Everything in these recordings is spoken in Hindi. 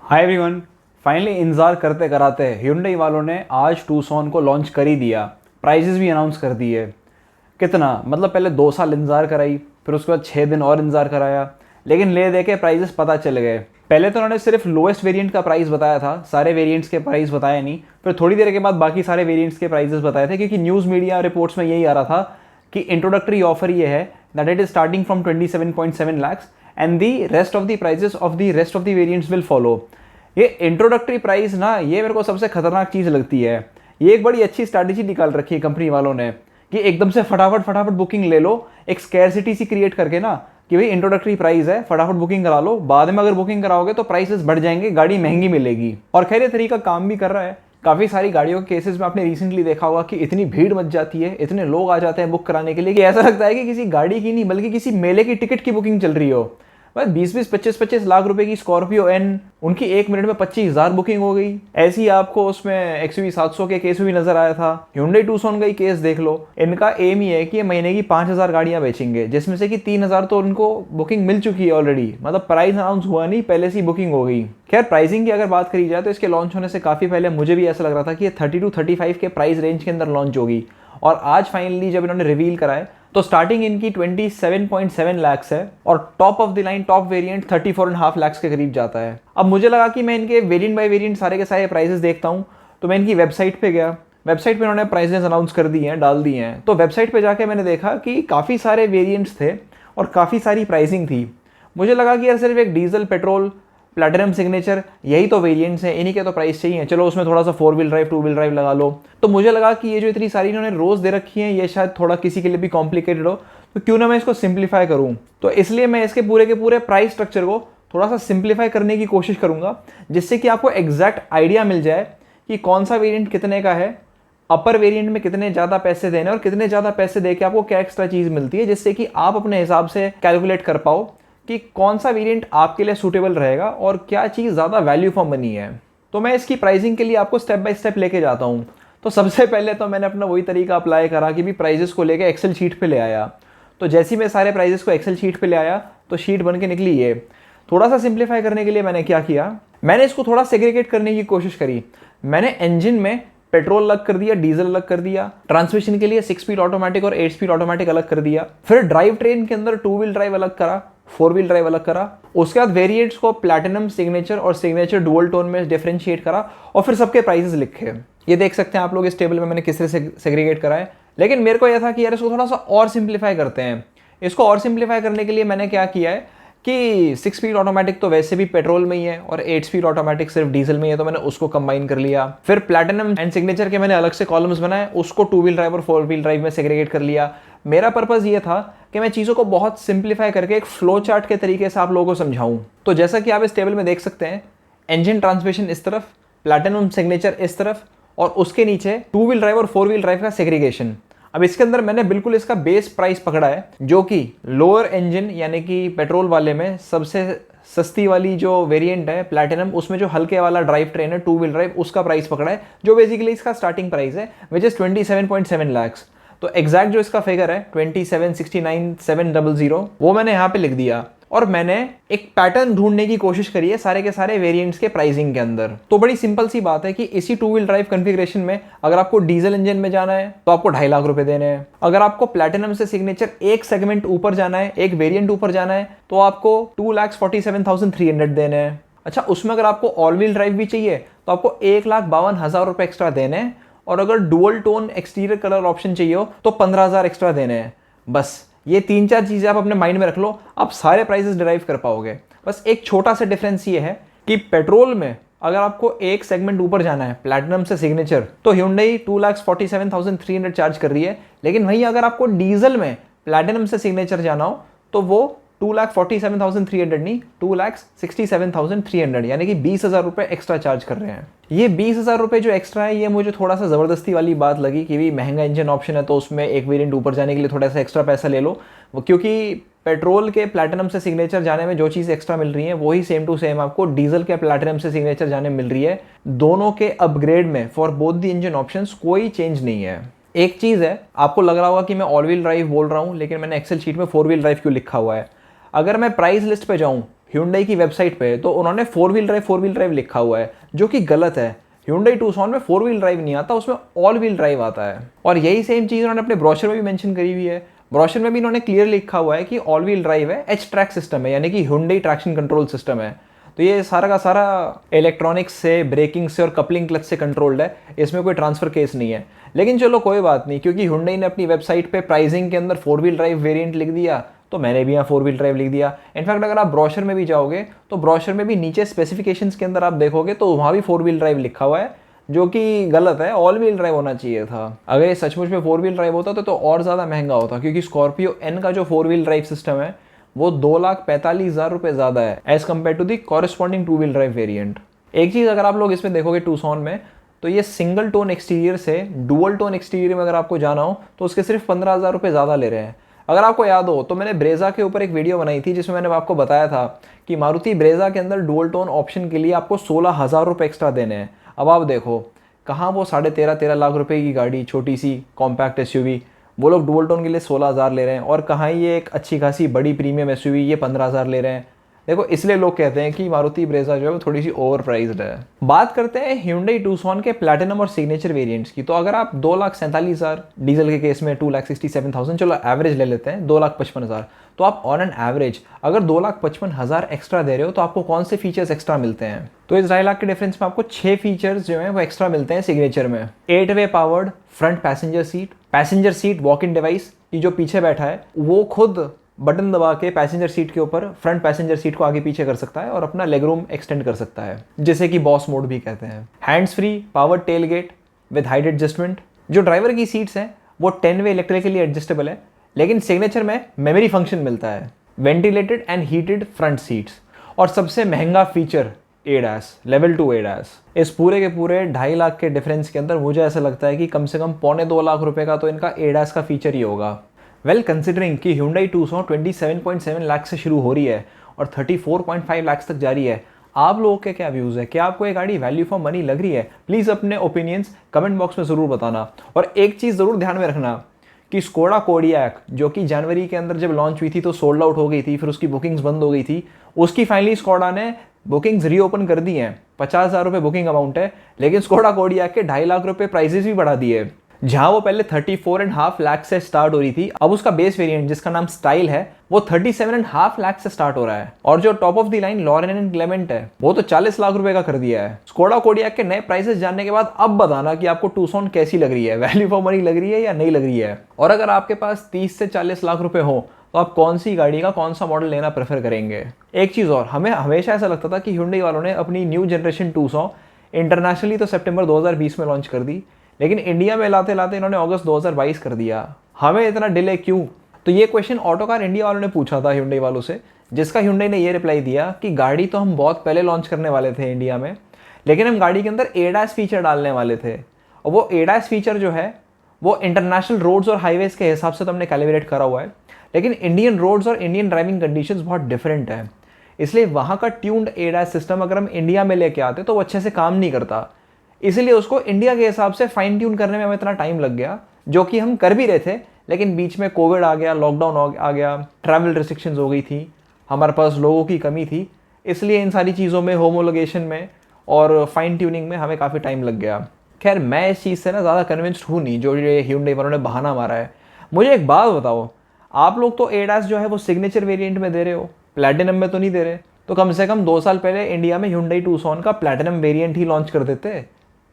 Hi everyone. फाइनली इंतज़ार करते कराते Hyundai वालों ने आज टूसॉन को लॉन्च कर ही दिया। प्राइजेस भी अनाउंस कर दिए। कितना मतलब पहले 2 साल इंतज़ार कराई, फिर उसके बाद 6 दिन और इंतज़ार कराया, लेकिन ले दे के प्राइजेस पता चल गए। पहले तो उन्होंने सिर्फ लोएस्ट वेरिएंट का प्राइस बताया था, सारे वेरिएंट्स के प्राइस बताया नहीं। फिर थोड़ी देर के बाद बाकी सारे वेरिएंट्स के प्राइजेस बताए थे, क्योंकि न्यूज़ मीडिया रिपोर्ट्स में यही आ रहा था कि इंट्रोडक्टरी ऑफर ये है that it is starting from 27.7 lakhs and the rest of the prices of the rest of the variants will follow. ये इंट्रोडक्टरी प्राइस ना, ये मेरे को सबसे खतरनाक चीज़ लगती है। ये एक बड़ी अच्छी स्ट्रैटेजी निकाल रखी है कंपनी वालों ने कि एकदम से फटाफट फटाफट बुकिंग ले लो, एक स्कैरसिटी सी क्रिएट करके ना कि भाई इंट्रोडक्टरी प्राइस है, फटाफट बुकिंग करा लो, बाद में अगर बुकिंग कराओगे तो प्राइसेस बढ़ जाएंगे, गाड़ी महंगी मिलेगी। और खैर ये तरीका काम भी कर रहा है। काफ़ी सारी गाड़ियों के केसेस में आपने रिसेंटली देखा होगा कि इतनी भीड़ मच जाती है, इतने लोग आ जाते हैं बुक कराने के लिए कि ऐसा लगता है कि किसी गाड़ी की नहीं बल्कि किसी मेले की टिकट की बुकिंग चल रही हो। बस 20-25 लाख रुपए की स्कॉर्पियो एन, उनकी 1 मिनट में 25,000 बुकिंग हो गई। ऐसी आपको उसमें XUV 700 के केस भी नजर आया था। Hyundai Tucson का ही केस देख लो। इनका एम ही है कि ये महीने की 5,000 गाड़ियां बेचेंगे, जिसमें से कि 3,000 तो उनको बुकिंग मिल चुकी है ऑलरेडी। मतलब प्राइस अनाउंस हुआ नहीं, पहले से ही बुकिंग हो गई। खैर प्राइसिंग की अगर बात करी जाए तो इसके लॉन्च होने से काफी पहले मुझे भी ऐसा लग रहा था कि ये 30-35 के प्राइस रेंज के अंदर लॉन्च होगी। और आज फाइनली जब इन्होंने रिवील कराए तो स्टार्टिंग इनकी 27.7 lakhs है और top of the line top variant 34.5 lakhs के करीब जाता है। अब मुझे लगा कि मैं इनके वेरिएंट बाय वेरिएंट सारे के सारे प्राइसेस देखता हूँ, तो मैं इनकी वेबसाइट पे गया। वेबसाइट पे इन्होंने प्राइसेस अनाउंस कर दिए हैं, डाल दिए हैं। तो वेबसाइट पे जाके मैंने देखा कि काफ़ी सारे वेरिएंट्स थे और काफ़ी सारी प्राइसिंग थी। मुझे लगा कि यार सिर्फ एक डीजल, पेट्रोल, प्लैटिनम, सिग्नेचर, यही तो वेरिएंट्स हैं, इन्हीं के तो प्राइस चाहिए। चलो उसमें थोड़ा सा 4 व्हील ड्राइव 2 व्हील ड्राइव लगा लो। तो मुझे लगा कि ये जो इतनी सारी इन्होंने रोज दे रखी हैं, ये शायद थोड़ा किसी के लिए भी कॉम्प्लिकेटेड हो, तो क्यों ना मैं इसको सिंप्लीफाई करूँ। तो इसलिए मैं इसके पूरे के पूरे प्राइस स्ट्रक्चर को थोड़ा सा सिंप्लीफाई करने की कोशिश करूंगा, जिससे कि आपको एग्जैक्ट आइडिया मिल जाए कि कौन सा वेरिएंट कितने का है, अपर वेरिएंट में कितने ज़्यादा पैसे देने और कितने ज़्यादा पैसे दे के आपको क्या एक्स्ट्रा चीज़ मिलती है, जिससे कि आप अपने हिसाब से कैलकुलेट कर पाओ कि कौन सा वेरिएंट आपके लिए सूटेबल रहेगा और क्या चीज़ ज़्यादा वैल्यू फॉर मनी है। तो मैं इसकी प्राइसिंग के लिए आपको स्टेप बाय स्टेप लेके जाता हूँ। तो सबसे पहले तो मैंने अपना वही तरीका अप्लाई करा कि भी प्राइजेस को लेके एक्सेल शीट पे ले आया। तो जैसे ही मैं सारे प्राइजेस को एक्सेल शीट पे ले आया तो शीट बन के निकली ये। थोड़ा सा सिंप्लीफाई करने के लिए मैंने क्या किया, मैंने इसको थोड़ा सेग्रीगेट करने की कोशिश करी। मैंने इंजन में पेट्रोल अलग कर दिया, डीजल अलग कर दिया, ट्रांसमिशन के लिए 6 स्पीड ऑटोमेटिक और 8 स्पीड ऑटोमेटिक अलग कर दिया, फिर ड्राइव ट्रेन के अंदर 2 व्हील ड्राइव अलग करा, 4 व्हील ड्राइव अलग करा। उसके बाद वेरिएंट्स को प्लैटिनम, सिग्नेचर और सिग्नेचर डुअल टोन में डिफरेंशिएट करा और फिर सबके प्राइसेस लिखे। ये देख सकते हैं आप लोग इस टेबल में मैंने किस तरह से सेग्रीगेट करा है। लेकिन मेरे को यह था कि यार इसको थोड़ा सा और सिंप्लीफाई करते हैं। इसको और सिंप्लीफाई करने के लिए मैंने क्या किया है कि 6 स्पीड ऑटोमेटिक तो वैसे भी पेट्रोल में ही है और 8 स्पीड ऑटोमेटिक सिर्फ डीजल में है, तो मैंने उसको कंबाइन कर लिया। फिर प्लैटिनम एंड सिग्नेचर के मैंने अलग से कॉलम्स बनाए, उसको 2 व्हील ड्राइव और 4 व्हील ड्राइव में सेग्रीगेट कर लिया। मेरा पर्पस ये था कि मैं चीज़ों को बहुत सिंप्लीफाई करके एक फ्लो चार्ट के तरीके से आप लोगों को समझाऊं। तो जैसा कि आप इस टेबल में देख सकते हैं, इंजन ट्रांसमिशन इस तरफ, प्लैटिनम सिग्नेचर इस तरफ और उसके नीचे 2 व्हील ड्राइव और 4 व्हील ड्राइव का सेग्रीगेशन। अब इसके अंदर मैंने बिल्कुल इसका बेस प्राइस पकड़ा है, जो कि लोअर इंजन यानी कि पेट्रोल वाले में सबसे सस्ती वाली जो वेरिएंट है प्लैटिनम, उसमें जो हल्के वाला ड्राइव ट्रेन है 2 व्हील ड्राइव, उसका प्राइस पकड़ा है, जो बेसिकली इसका स्टार्टिंग प्राइस है विच इज 27.7 lakhs। तो एग्जैक्ट जो इसका फिगर है 27,69,700 वो मैंने यहाँ पे लिख दिया। और मैंने एक पैटर्न ढूंढने की कोशिश करी है सारे के सारे वेरिएंट्स के प्राइसिंग के अंदर। तो बड़ी सिंपल सी बात है कि इसी 2 व्हील ड्राइव कॉन्फ़िगरेशन में अगर आपको डीजल इंजन में जाना है तो आपको 2.5 लाख रुपए देने हैं। अगर आपको प्लैटिनम से सिग्नेचर एक सेगमेंट ऊपर जाना है, एक वेरिएंट ऊपर जाना है, तो आपको 2,47,300 देने हैं। अच्छा, उसमें अगर आपको ऑल व्हील ड्राइव भी चाहिए तो आपको 1,52,000 रुपए एक्स्ट्रा देने हैं। और अगर dual tone exterior colour option चाहिए हो तो 15,000 एक्स्ट्रा देने हैं। बस ये 3-4 चीज़ें आप अपने माइंड में रख लो, आप सारे प्राइसेस डिराइव कर पाओगे। बस एक छोटा सा डिफरेंस ये है कि पेट्रोल में अगर आपको एक सेगमेंट ऊपर जाना है प्लैटिनम से सिग्नेचर तो Hyundai 2,47,300 चार्ज कर रही है। लेकिन वहीं अगर आपको डीजल में प्लैटिनम से सिग्नेचर जाना हो तो वो 2,47,300 नहीं, 2,67,300 यानी कि 20,000 रुपये एक्स्ट्रा चार्ज कर रहे हैं। ये 20,000 रुपये जो एक्स्ट्रा है, ये मुझे थोड़ा सा ज़बरदस्ती वाली बात लगी कि भी महंगा इंजन ऑप्शन है तो उसमें एक वेरिएंट ऊपर जाने के लिए थोड़ा सा एक्स्ट्रा पैसा ले लो। क्योंकि पेट्रोल के प्लैटिनम से सिग्नेचर जाने में जो चीज़ एक्स्ट्रा मिल रही है वही सेम टू सेम आपको डीजल के प्लैटिनम से सिग्नेचर जाने में मिल रही है। दोनों के अपग्रेड में for both the engine options कोई चेंज नहीं है। एक चीज़ है, आपको लग रहा होगा कि मैं ऑल व्हील ड्राइव बोल रहा हूँ, लेकिन मैंने एक्सेल शीट में 4 व्हील ड्राइव क्यों लिखा हुआ है। अगर मैं प्राइस लिस्ट पे जाऊं Hyundai की वेबसाइट पे तो उन्होंने फोर व्हील ड्राइव लिखा हुआ है, जो कि गलत है। Hyundai Tucson में फोर व्हील ड्राइव नहीं आता, उसमें ऑल व्हील ड्राइव आता है। और यही सेम चीज़ उन्होंने अपने ब्रोशर में भी मेंशन करी हुई है। ब्रोशर में भी इन्होंने क्लियर लिखा हुआ है कि ऑल व्हील ड्राइव है, एच ट्रैक सिस्टम है, यानी कि Hyundai ट्रैक्शन कंट्रोल सिस्टम है। तो ये सारा का सारा इलेक्ट्रॉनिक्स से, ब्रेकिंग से और कपलिंग क्लच से कंट्रोल्ड है, इसमें कोई ट्रांसफर केस नहीं है। लेकिन चलो कोई बात नहीं, क्योंकि Hyundai ने अपनी वेबसाइट पे प्राइसिंग के अंदर फोर व्हील ड्राइव वेरिएंट लिख दिया, तो मैंने भी यहाँ फोर व्हील ड्राइव लिख दिया। इनफैक्ट अगर आप ब्रोशर में भी जाओगे तो ब्रोशर में भी नीचे स्पेसिफिकेशंस के अंदर आप देखोगे तो वहाँ भी फोर व्हील ड्राइव लिखा हुआ है, जो कि गलत है, ऑल व्हील ड्राइव होना चाहिए था। अगर ये सचमुच में फोर व्हील ड्राइव होता तो और ज़्यादा महंगा होता, क्योंकि स्कॉर्पियो एन का जो फोर व्हील ड्राइव सिस्टम है वो 2,45,000 रुपये ज़्यादा है as compare to the corresponding two wheel drive variant. एक चीज़ अगर आप लोग इसमें देखोगे टूसॉन में, तो ये सिंगल टोन एक्सटीरियर से डुअल टोन एक्सटीरियर में अगर आपको जाना हो तो उसके सिर्फ 15,000 रुपये ज़्यादा ले रहे हैं। अगर आपको याद हो तो मैंने ब्रेजा के ऊपर एक वीडियो बनाई थी जिसमें मैंने आपको बताया था कि मारुति ब्रेजा के अंदर डुअल टोन ऑप्शन के लिए आपको 16,000 रुपये एक्स्ट्रा देने हैं। अब आप देखो कहाँ वो 13.5 लाख रुपए की गाड़ी, छोटी सी कॉम्पैक्ट एसयूवी, वो लोग डुअल टोन के लिए 16,000 ले रहे हैं, और कहाँ ये एक अच्छी खासी बड़ी प्रीमियम एसयूवी ये 15,000 ले रहे हैं। देखो इसलिए लोग कहते हैं कि मारुति ब्रेजा जो है वो थोड़ी सी ओवर प्राइस्ड है। बात करते हैं Hyundai Tucson के प्लैटिनम और सिग्नेचर वेरिएंट्स की। तो अगर आप 2,47,000, डीजल के केस में 2,67,000, चलो एवरेज ले लेते हैं 2,55,000, तो आप ऑन एन एवरेज अगर 2,55,000 एक्स्ट्रा दे रहे हो तो आपको कौन से फीचर्स एक्स्ट्रा मिलते हैं? तो इस 2.5 लाख के डिफरेंस में आपको 6 फीचर्स जो हैं वो एक्स्ट्रा मिलते हैं सिग्नेचर में। Eight way powered front passenger seat walk in device, कि जो पीछे बैठा है वो खुद बटन दबा के पैसेंजर सीट के ऊपर फ्रंट पैसेंजर सीट को आगे पीछे कर सकता है और अपना लेग रूम एक्सटेंड कर सकता है, जिसे कि बॉस मोड भी कहते हैं। Hands free power tail gate with height adjustment. जो ड्राइवर की सीट्स हैं वो 10-वे इलेक्ट्रिकली एडजस्टेबल है, लेकिन सिग्नेचर में मेमोरी फंक्शन मिलता है। Ventilated and heated front seats, और सबसे महंगा फीचर ADAS, लेवल 2 ADAS। इस पूरे के पूरे 2.5 लाख के डिफरेंस के अंदर मुझे ऐसा लगता है कि कम से कम 2.25 लाख रुपए का तो इनका ADAS का फीचर ही होगा। वेल कंसिडरिंग कि Hyundai Tucson 27.7 लाख से शुरू हो रही है और 34.5 लाख तक जारी है, आप लोगों के क्या व्यूज़ है? क्या आपको ये गाड़ी वैल्यू फॉर मनी लग रही है? प्लीज़ अपने ओपिनियंस कमेंट बॉक्स में ज़रूर बताना। और एक चीज़ ज़रूर ध्यान में रखना कि स्कोडा कोडियाक, जो कि जनवरी के अंदर जब लॉन्च हुई थी तो सोल्ड आउट हो गई थी, फिर उसकी बुकिंग्स बंद हो गई थी, उसकी फाइनली स्कोडा ने बुकिंग्स रीओपन कर दी हैं। 50,000 रुपये बुकिंग अमाउंट है, लेकिन स्कोडा कोडियाक के 2.5 लाख रुपये प्राइजेस भी बढ़ा दिए। जहां वो पहले 34.5 लाख से स्टार्ट हो रही थी, अब उसका बेस वेरिएंट जिसका नाम स्टाइल है वो 37.5 लाख से स्टार्ट हो रहा है। और जो top of the line Laurin and Klement है वो तो 40 लाख रुपए का कर दिया है। स्कोडा कोडियाक के नए प्राइसेस जानने के बाद अब बताना कि आपको टूसॉन कैसी लग रही है, वैल्यू फॉर मनी लग रही है या नहीं लग रही है। और अगर आपके पास 30 से 40 लाख रुपए हो तो आप कौन सी गाड़ी का कौन सा मॉडल लेना प्रेफर करेंगे? एक चीज़ और, हमें हमेशा ऐसा लगता था कि Hyundai वालों ने अपनी न्यू जनरेशन Tucson इंटरनेशनली तो सितंबर 2020 में लॉन्च कर दी, लेकिन इंडिया में लाते लाते इन्होंने अगस्त 2022 कर दिया। हमें इतना डिले क्यों? तो ये क्वेश्चन ऑटोकार इंडिया वालों ने पूछा था Hyundai वालों से, जिसका Hyundai ने ये रिप्लाई दिया कि गाड़ी तो हम बहुत पहले लॉन्च करने वाले थे इंडिया में, लेकिन हम गाड़ी के अंदर ADAS फीचर डालने वाले थे, और वो ADAS फीचर जो है वो इंटरनेशनल रोड्स और हाईवेज के हिसाब से तो हमने कैलिब्रेट करा हुआ है, लेकिन इंडियन रोड्स और इंडियन ड्राइविंग कंडीशंस बहुत डिफरेंट है। इसलिए वहाँ का ट्यून्ड ADAS सिस्टम अगर हम इंडिया में लेके आते तो वो अच्छे से काम नहीं करता। इसलिए उसको इंडिया के हिसाब से फाइन ट्यून करने में हमें इतना टाइम लग गया, जो कि हम कर भी रहे थे, लेकिन बीच में कोविड आ गया, लॉकडाउन आ गया, ट्रैवल रिस्ट्रिक्शंस हो गई थी, हमारे पास लोगों की कमी थी, इसलिए इन सारी चीज़ों में, होमोलोगेशन में और फाइन ट्यूनिंग में हमें काफ़ी टाइम लग गया। खैर मैं इस चीज़ से ना ज़्यादा कन्विंस्ड हूँ नहीं, जो ये Hyundai वालों ने बहाना मारा है। मुझे एक बात बताओ, आप लोग तो ADAS जो है वो सिग्नेचर वेरिएंट में दे रहे हो, प्लैटिनम में तो नहीं दे रहे, तो कम से कम 2 साल पहले इंडिया में Hyundai Tucson का प्लैटिनम वेरिएंट ही लॉन्च कर देते,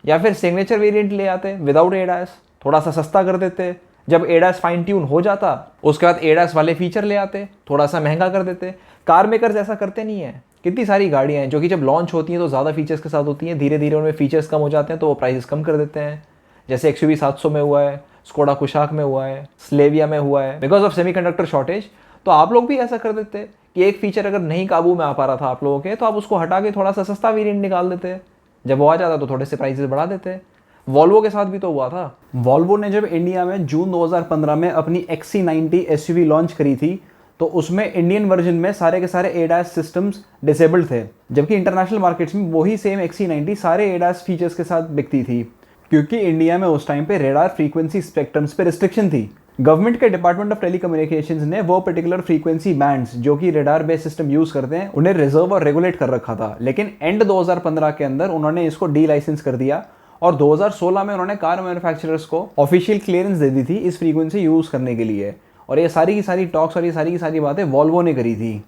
या फिर सिग्नेचर वेरिएंट ले आते विदाउट ADAS, थोड़ा सा सस्ता कर देते। जब ADAS फाइन ट्यून हो जाता उसके बाद ADAS वाले फीचर ले आते, थोड़ा सा महंगा कर देते। कार मेकर्स ऐसा करते नहीं है। कितनी सारी गाड़ियाँ हैं जो कि जब लॉन्च होती हैं तो ज़्यादा फीचर्स के साथ होती हैं, धीरे धीरे उनमें फीचर्स कम हो जाते हैं तो वो प्राइसेस कम कर देते हैं। जैसे XUV 700 में हुआ है, स्कोडा कुशाक में हुआ है, स्लेविया में हुआ है, बिकॉज ऑफ सेमीकंडक्टर शॉर्टेज। तो आप लोग भी ऐसा कर देते कि एक फीचर अगर नहीं काबू में आ पा रहा था आप लोगों के, तो आप उसको हटा के थोड़ा सा सस्ता वेरिएंट निकाल देते, जब वो आ जाता तो थोड़े से प्राइसेस बढ़ा देते। वॉल्वो के साथ भी तो हुआ था। वॉल्वो ने जब इंडिया में जून 2015 में अपनी XC90 SUV लॉन्च करी थी तो उसमें इंडियन वर्जन में सारे के सारे ADAS सिस्टम्स डिसेबल्ड थे, जबकि इंटरनेशनल मार्केट्स में वही सेम XC90 सारे ADAS फीचर्स के साथ बिकती थी, क्योंकि इंडिया में उस टाइम पे रेडार फ्रीक्वेंसी स्पेक्ट्रम्स पे रिस्ट्रिक्शन थी। गवर्नमेंट के डिपार्टमेंट ऑफ टेलीकम्युनिकेशंस ने वो पर्टिकुलर फ्रीक्वेंसी बैंड्स जो कि रेडार बेस्ड सिस्टम यूज़ करते हैं उन्हें रिजर्व और रेगुलेट कर रखा था, लेकिन एंड 2015 के अंदर उन्होंने इसको डी लाइसेंस कर दिया और 2016 में उन्होंने कार मैन्युफैक्चरर्स को ऑफिशियल क्लियरेंस दे दी थी इस फ्रीक्वेंसी यूज़ करने के लिए। और ये सारी की सारी टॉक्स और ये सारी की सारी बातें वॉल्वो ने करी थी।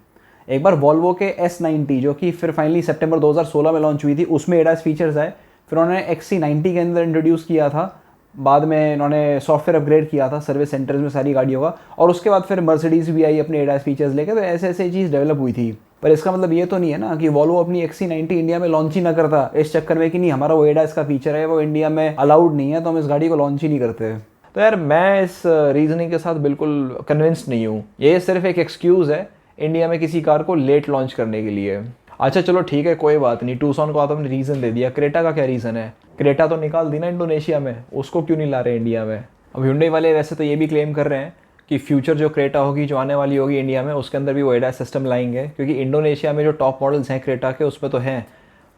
एक बार वॉल्वो के S90 जो कि फिर फाइनली सितंबर 2016 में लॉन्च हुई थी, उसमें एडास फीचर्स आए। फिर उन्होंने XC90 के अंदर इंट्रोड्यूस किया था, बाद में इन्होंने सॉफ्टवेयर अपग्रेड किया था सर्विस सेंटर्स में सारी गाड़ियों का, और उसके बाद फिर मर्सिडीज़ भी आई अपने एडास फीचर्स लेकर। तो ऐसे ऐसे चीज़ डेवलप हुई थी। पर इसका मतलब ये तो नहीं है ना कि वॉल्वो अपनी XC90 इंडिया में लॉन्च ही ना करता इस चक्कर में कि नहीं हमारा वो एडास का फीचर है वो इंडिया में अलाउड नहीं है तो हम इस गाड़ी को लॉन्च ही नहीं करते। तो यार मैं इस रीजनिंग के साथ बिल्कुल कन्विंस्ड नहीं हूँ। ये सिर्फ एक एक्सक्यूज़ है इंडिया में किसी कार को लेट लॉन्च करने के लिए। अच्छा चलो ठीक है, कोई बात नहीं, टूसॉन को आपने रीज़न दे दिया, क्रेटा का क्या रीज़न है? क्रेटा तो निकाल दी ना इंडोनेशिया में, उसको क्यों नहीं ला रहे इंडिया में? अब Hyundai वाले वैसे तो ये भी क्लेम कर रहे हैं कि फ्यूचर जो क्रेटा होगी जो आने वाली होगी इंडिया में उसके अंदर भी वो एडास सिस्टम लाएंगे, क्योंकि इंडोनेशिया में जो टॉप मॉडल्स हैं क्रेटा के उसमें तो हैं।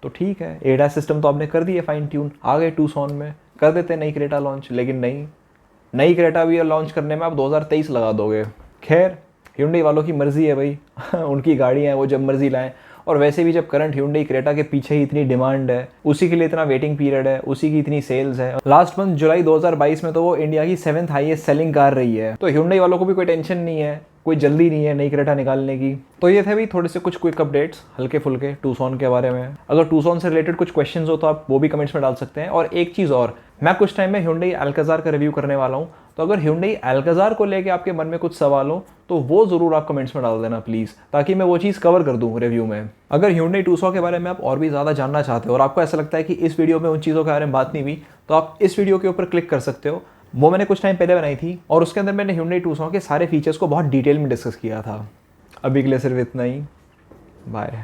तो ठीक है, एडास सिस्टम तो आपने कर दिए फाइन ट्यून, आ गए टूसॉन में, कर देते नई क्रेटा लॉन्च। लेकिन नहीं, नई क्रेटा भी लॉन्च करने में आप 2023 लगा दोगे। खैर Hyundai वालों की मर्जी है भाई उनकी गाड़ियाँ हैं, वो जब मर्जी लाएं। और वैसे भी जब करंट Hyundai क्रेटा के पीछे ही इतनी डिमांड है, उसी के लिए इतना वेटिंग पीरियड है, उसी की इतनी सेल्स है, लास्ट मंथ जुलाई 2022 में तो वो इंडिया की 7th हाईएस्ट सेलिंग कार रही है। तो Hyundai वालों को भी कोई टेंशन नहीं है, कोई जल्दी नहीं है नई क्रेटा निकालने की। तो ये थे भी थोड़े से कुछ क्विक अपडेट्स हल्के फुल्के टूसॉन के बारे में। अगर टूसॉन से रिलेटेड कुछ क्वेश्चंस हो तो आप वो भी कमेंट्स में डाल सकते हैं। और एक चीज़ और, मैं कुछ टाइम में Hyundai Alcazar का रिव्यू करने वाला हूँ, तो अगर Hyundai Alcazar को लेके आपके मन में कुछ सवाल हो तो वो ज़रूर आप कमेंट्स में डाल देना प्लीज़, ताकि मैं वो चीज़ कवर कर दूँ रिव्यू में। अगर Hyundai Tucson के बारे में आप और भी ज़्यादा जानना चाहते हो और आपको ऐसा लगता है कि इस वीडियो में उन चीज़ों के बारे में बात नहीं हुई, तो आप इस वीडियो के ऊपर क्लिक कर सकते हो। वो मैंने कुछ टाइम पहले बनाई थी और उसके अंदर मैंने Hyundai Tucson के सारे फीचर्स को बहुत डिटेल में डिस्कस किया था। अभी के लिए सिर्फ इतना ही, बाय।